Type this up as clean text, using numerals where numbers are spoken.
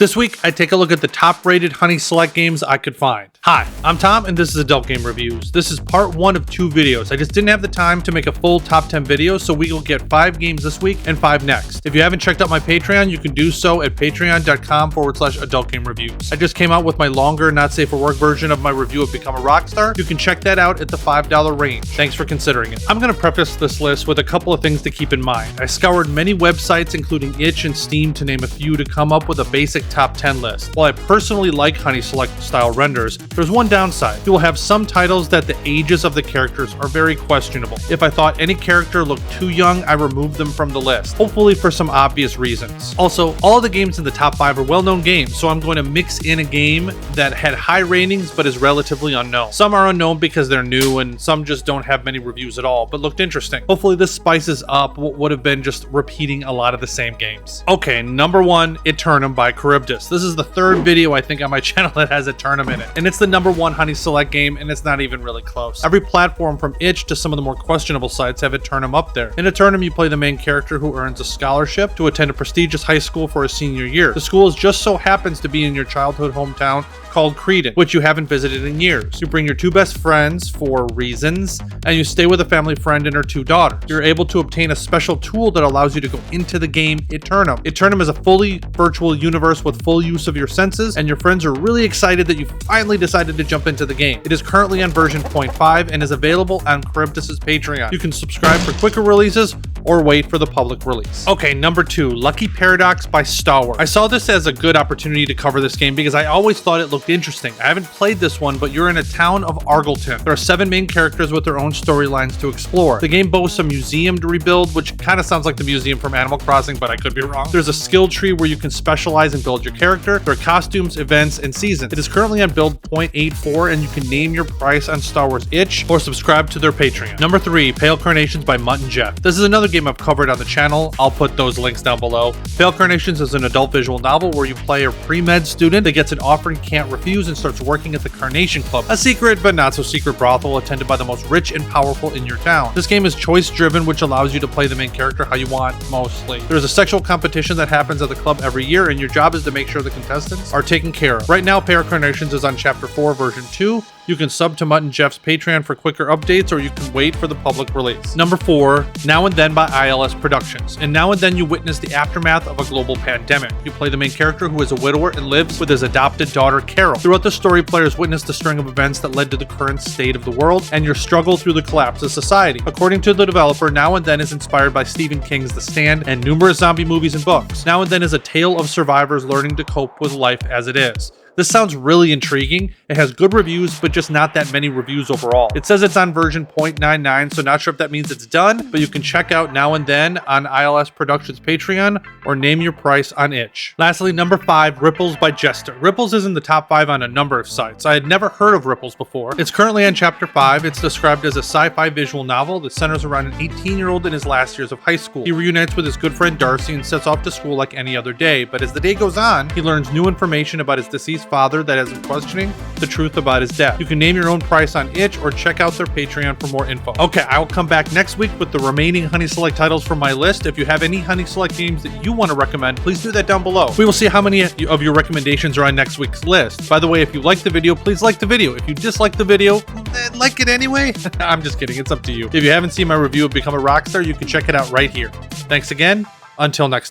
This week, I take a look at the top-rated Honey Select games I could find. Hi, I'm Tom, and this is Adult Game Reviews. This is part 1 of 2 videos. I just didn't have the time to make a full top 10 video, so we will get 5 games this week and 5 next. If you haven't checked out my Patreon, you can do so at patreon.com/Adult Game Reviews. I just came out with my longer, not safe for work version of my review of Become a Rockstar. You can check that out at the $5 range. Thanks for considering it. I'm going to preface this list with a couple of things to keep in mind. I scoured many websites, including Itch and Steam, to name a few, to come up with a basic top 10 list. While I personally like Honey Select style renders, there's one downside. You will have some titles that the ages of the characters are very questionable. If I thought any character looked too young, I removed them from the list, hopefully for some obvious reasons. Also, all of the games in the top 5 are well-known games, so I'm going to mix in a game that had high ratings but is relatively unknown. Some are unknown because they're new, and some just don't have many reviews at all, but looked interesting. Hopefully this spices up what would have been just repeating a lot of the same games. Okay, number 1, Eternum by Charybdis. This is the 3rd video I think on my channel that has Eternum in it, and it's the number 1 Honey Select game, and it's not even really close. Every platform from Itch to some of the more questionable sites have Eternum up there. In Eternum, you play the main character who earns a scholarship to attend a prestigious high school for his senior year. The school just so happens to be in your childhood hometown called Creedon, which you haven't visited in years. You bring your 2 best friends for reasons, and you stay with a family friend and her 2 daughters. You're able to obtain a special tool that allows you to go into the game Eternum. Eternum is a fully virtual universe with full use of your senses, and your friends are really excited that you finally decided to jump into the game. It is currently on version 0.5 and is available on Charybdis' Patreon. You can subscribe for quicker releases or wait for the public release. Okay, number 2, Lucky Paradox by Stalwart. I saw this as a good opportunity to cover this game because I always thought it looked interesting. I haven't played this one, but you're in a town of Argleton. There are 7 main characters with their own storylines to explore. The game boasts a museum to rebuild, which kind of sounds like the museum from Animal Crossing, but I could be wrong. There's a skill tree where you can specialize and build your character. There are costumes, events, and seasons. It is currently on build 0.84, and you can name your price on Stalwart's Itch or subscribe to their Patreon. Number 3, Pale Carnations by Mutt and Jeff. This is another game I've covered on the channel. I'll put those links down below. Pale Carnations is an adult visual novel where you play a pre-med student that gets an offer and can't refuse and starts working at the Carnation Club, a secret but not so secret brothel attended by the most rich and powerful in your town. This game is choice driven, which allows you to play the main character how you want mostly. There's a sexual competition that happens at the club every year, and your job is to make sure the contestants are taken care of. Right now, Pale Carnations is on chapter 4 version 2. You can sub to Mutt and Jeff's Patreon for quicker updates, or you can wait for the public release. Number 4, Now and Then by ILS Productions. And Now and Then you witness the aftermath of a global pandemic. You play the main character who is a widower and lives with his adopted daughter Carol. Throughout the story, players witness the string of events that led to the current state of the world and your struggle through the collapse of society. According to the developer, Now and Then is inspired by Stephen King's The Stand and numerous zombie movies and books. Now and Then is a tale of survivors learning to cope with life as it is. This sounds really intriguing. It has good reviews, but just not that many reviews overall. It says it's on version 0.99, so not sure if that means it's done, but you can check out Now and Then on ILS Productions Patreon or name your price on Itch. Lastly, number 5, Ripples by Jester. Ripples is in the top 5 on a number of sites. I had never heard of Ripples before. It's currently on chapter 5. It's described as a sci-fi visual novel that centers around an 18-year-old in his last years of high school. He reunites with his good friend Darcy and sets off to school like any other day, but as the day goes on, he learns new information about his deceased father that has him questioning the truth about his death. You can name your own price on Itch or check out their Patreon for more info. Okay, I will come back next week with the remaining Honey Select titles from my list. If you have any Honey Select games that you want to recommend, please do that down below. We will see how many of your recommendations are on next week's list. By the way, if you like the video, please like the video. If you dislike the video, like it anyway. I'm just kidding, it's up to you. If you haven't seen my review of Become a Rockstar, you can check it out right here. Thanks again, until next time.